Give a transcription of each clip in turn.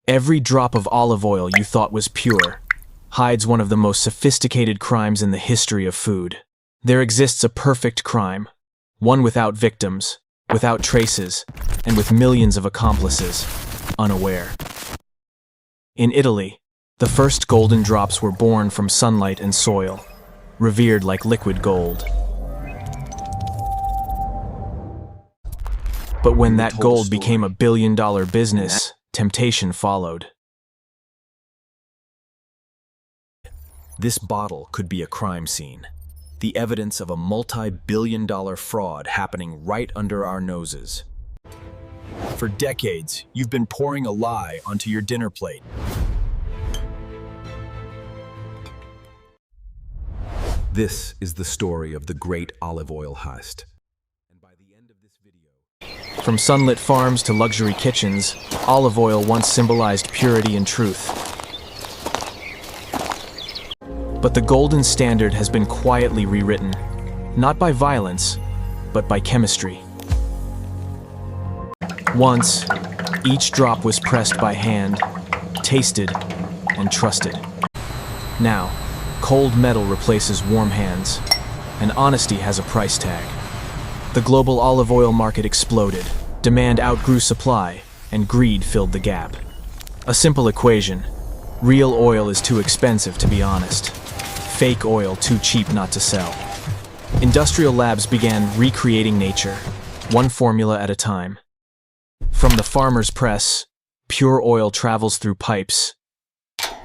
Every drop of olive oil you thought was pure hides one of the most sophisticated crimes in the history of food. There exists a perfect crime, one without victims, without traces, and with millions of accomplices, unaware. In Italy, the first golden drops were born from sunlight and soil, revered like liquid gold. But when that gold became a billion-dollar business, temptation followed. This bottle could be a crime scene, the evidence of a multi-billion-dollar fraud happening right under our noses. For decades, you've been pouring a lie onto your dinner plate. This is the story of the great olive oil heist. From sunlit farms to luxury kitchens, olive oil once symbolized purity and truth. But the golden standard has been quietly rewritten, not by violence, but by chemistry. Once, each drop was pressed by hand, tasted, and trusted. Now, cold metal replaces warm hands, and honesty has a price tag. The global olive oil market exploded, demand outgrew supply, and greed filled the gap. A simple equation: real oil is too expensive to be honest, fake oil too cheap not to sell. Industrial labs began recreating nature, one formula at a time. From the farmer's press, pure oil travels through pipes,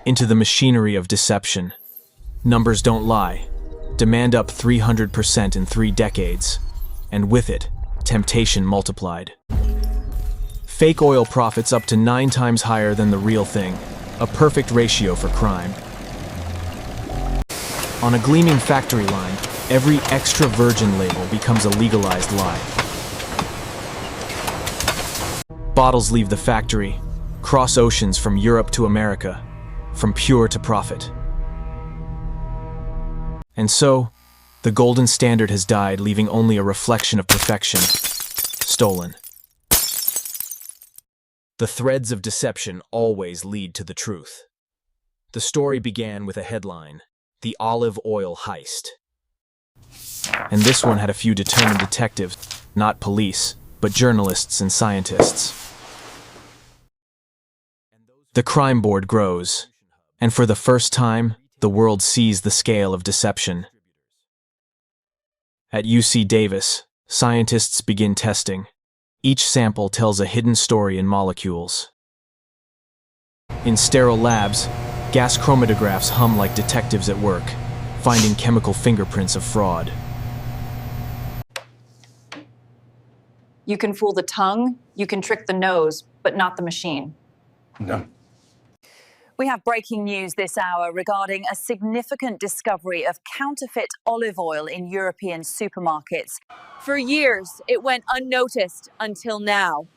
into the machinery of deception. Numbers don't lie. Demand up 300% in 3 decades. And with it, temptation multiplied. Fake oil profits up to 9 times higher than the real thing, a perfect ratio for crime. On a gleaming factory line, every extra virgin label becomes a legalized lie. Bottles leave the factory, cross oceans from Europe to America, from pure to profit. And so, the golden standard has died, leaving only a reflection of perfection, stolen. The threads of deception always lead to the truth. The story began with a headline: "The Olive Oil Heist." And this one had a few determined detectives, not police, but journalists and scientists. The crime board grows, and for the first time, the world sees the scale of deception. At UC Davis, scientists begin testing. Each sample tells a hidden story in molecules. In sterile labs, gas chromatographs hum like detectives at work, finding chemical fingerprints of fraud. You can fool the tongue, you can trick the nose, but not the machine. No. We have breaking news this hour regarding a significant discovery of counterfeit olive oil in European supermarkets. For years, it went unnoticed until now.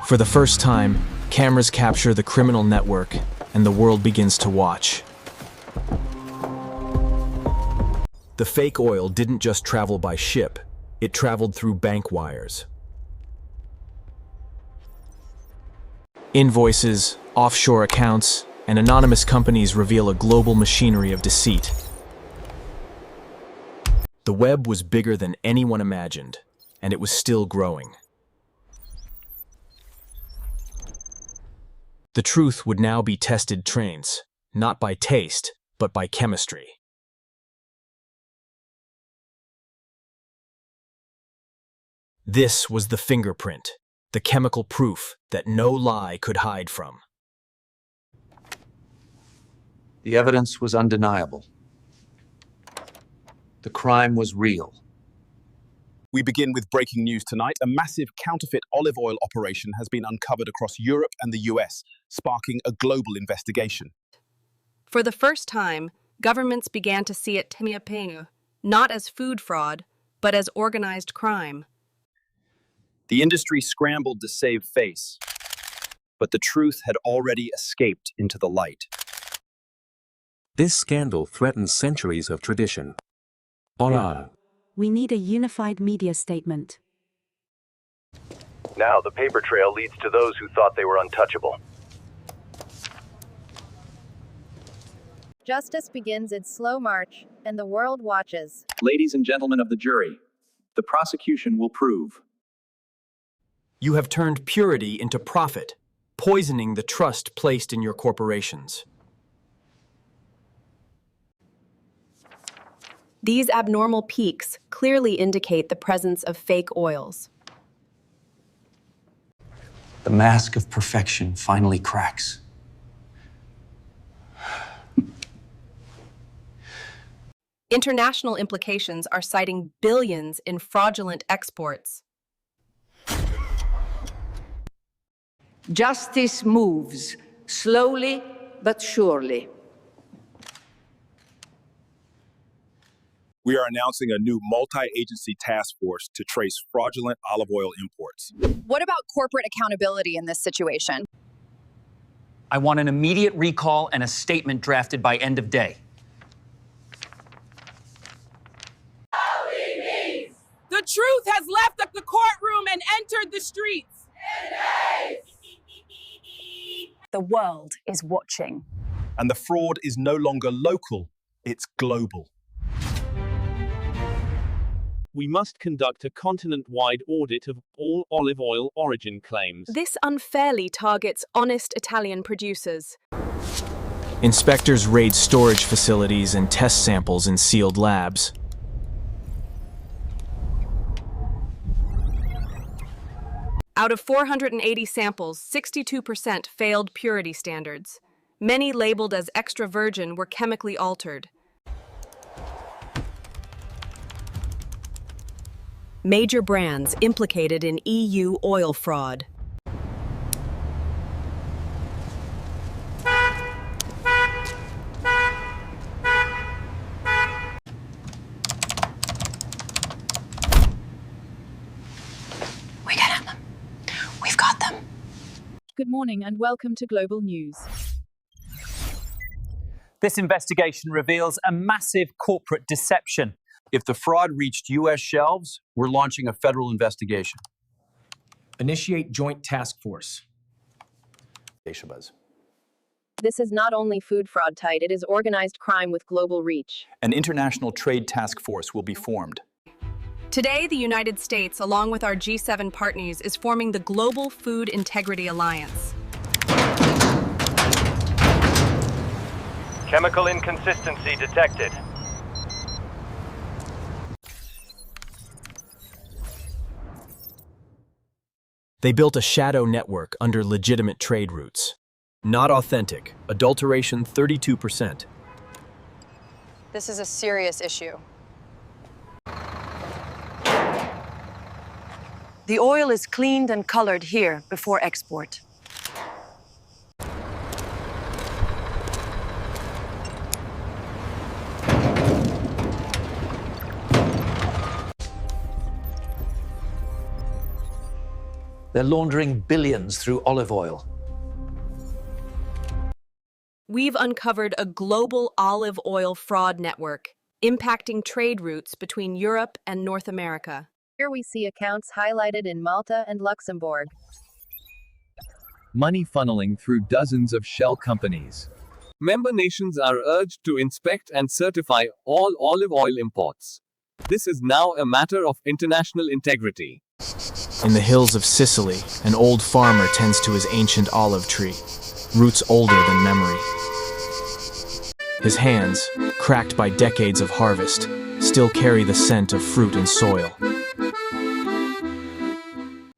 For the first time, cameras capture the criminal network, and the world begins to watch. The fake oil didn't just travel by ship, it traveled through bank wires. Invoices, offshore accounts, and anonymous companies reveal a global machinery of deceit. The web was bigger than anyone imagined, and it was still growing. The truth would now be tested trains, not by taste, but by chemistry. This was the fingerprint, the chemical proof that no lie could hide from. The evidence was undeniable. The crime was real. We begin with breaking news tonight. A massive counterfeit olive oil operation has been uncovered across Europe and the US, sparking a global investigation. For the first time, governments began to see it not as food fraud, but as organized crime. The industry scrambled to save face, but the truth had already escaped into the light. This scandal threatens centuries of tradition. Hola. We need a unified media statement. Now the paper trail leads to those who thought they were untouchable. Justice begins its slow march, and the world watches. Ladies and gentlemen of the jury, the prosecution will prove. You have turned purity into profit, poisoning the trust placed in your corporations. These abnormal peaks clearly indicate the presence of fake oils. The mask of perfection finally cracks. International implications are citing billions in fraudulent exports. Justice moves, slowly but surely. We are announcing a new multi-agency task force to trace fraudulent olive oil imports. What about corporate accountability in this situation? I want an immediate recall and a statement drafted by end of day. The truth has left the courtroom and entered the streets. The world is watching. And the fraud is no longer local, it's global. We must conduct a continent-wide audit of all olive oil origin claims. This unfairly targets honest Italian producers. Inspectors raid storage facilities and test samples in sealed labs. Out of 480 samples, 62% failed purity standards. Many labeled as extra virgin were chemically altered. Major brands implicated in EU oil fraud. We got them. We've got them. Good morning and welcome to Global News. This investigation reveals a massive corporate deception. If the fraud reached U.S. shelves, we're launching a federal investigation. Initiate joint task force. This is not only food fraud tight, it is organized crime with global reach. An international trade task force will be formed. Today, the United States, along with our G7 partners, is forming the Global Food Integrity Alliance. Chemical inconsistency detected. They built a shadow network under legitimate trade routes. Not authentic. Adulteration 32%. This is a serious issue. The oil is cleaned and colored here before export. They're laundering billions through olive oil. We've uncovered a global olive oil fraud network, impacting trade routes between Europe and North America. Here we see accounts highlighted in Malta and Luxembourg. Money funneling through dozens of shell companies. Member nations are urged to inspect and certify all olive oil imports. This is now a matter of international integrity. In the hills of Sicily, an old farmer tends to his ancient olive tree, roots older than memory. His hands, cracked by decades of harvest, still carry the scent of fruit and soil.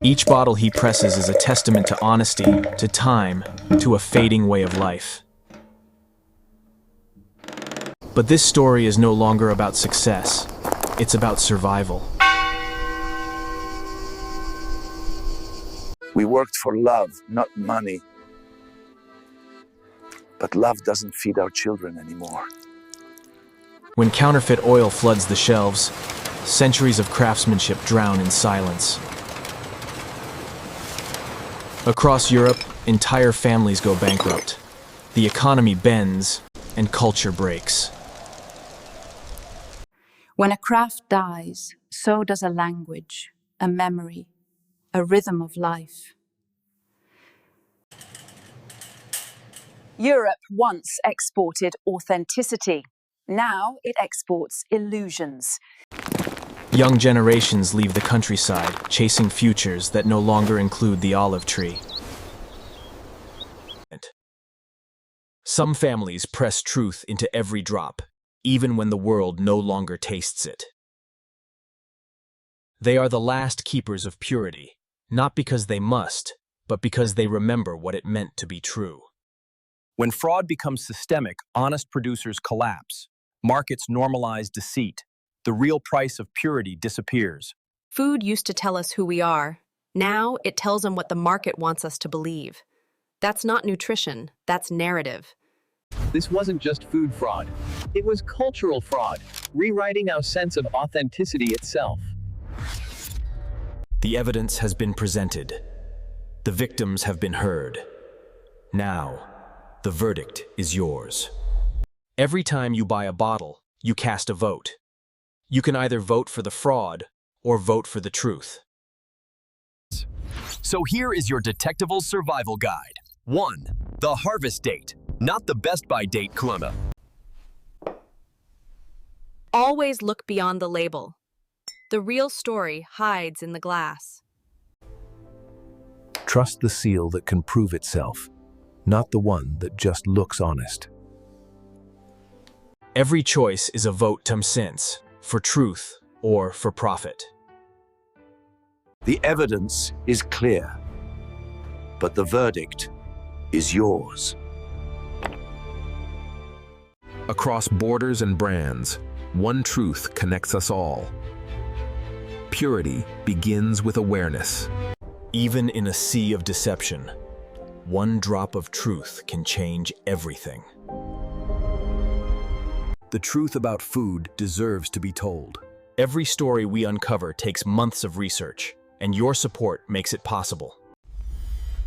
Each bottle he presses is a testament to honesty, to time, to a fading way of life. But this story is no longer about success. It's about survival. We worked for love, not money. But love doesn't feed our children anymore. When counterfeit oil floods the shelves, centuries of craftsmanship drown in silence. Across Europe, entire families go bankrupt. The economy bends, and culture breaks. When a craft dies, so does a language, a memory, a rhythm of life. Europe once exported authenticity. Now it exports illusions. Young generations leave the countryside, chasing futures that no longer include the olive tree. Some families press truth into every drop, even when the world no longer tastes it. They are the last keepers of purity, not because they must, but because they remember what it meant to be true. When fraud becomes systemic, honest producers collapse. Markets normalize deceit. The real price of purity disappears. Food used to tell us who we are. Now it tells them what the market wants us to believe. That's not nutrition, that's narrative. This wasn't just food fraud. It was cultural fraud, rewriting our sense of authenticity itself. The evidence has been presented. The victims have been heard. Now, the verdict is yours. Every time you buy a bottle, you cast a vote. You can either vote for the fraud or vote for the truth. So here is your detectable survival guide. 1. The harvest date, not the best by date Columba. Always look beyond the label. The real story hides in the glass. Trust the seal that can prove itself, not the one that just looks honest. Every choice is a vote sense, for truth or for profit. The evidence is clear, but the verdict is yours. Across borders and brands, one truth connects us all. Purity begins with awareness. Even in a sea of deception, one drop of truth can change everything. The truth about food deserves to be told. Every story we uncover takes months of research, and your support makes it possible.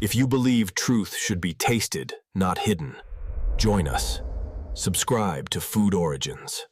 If you believe truth should be tasted, not hidden, join us. Subscribe to Food Origins.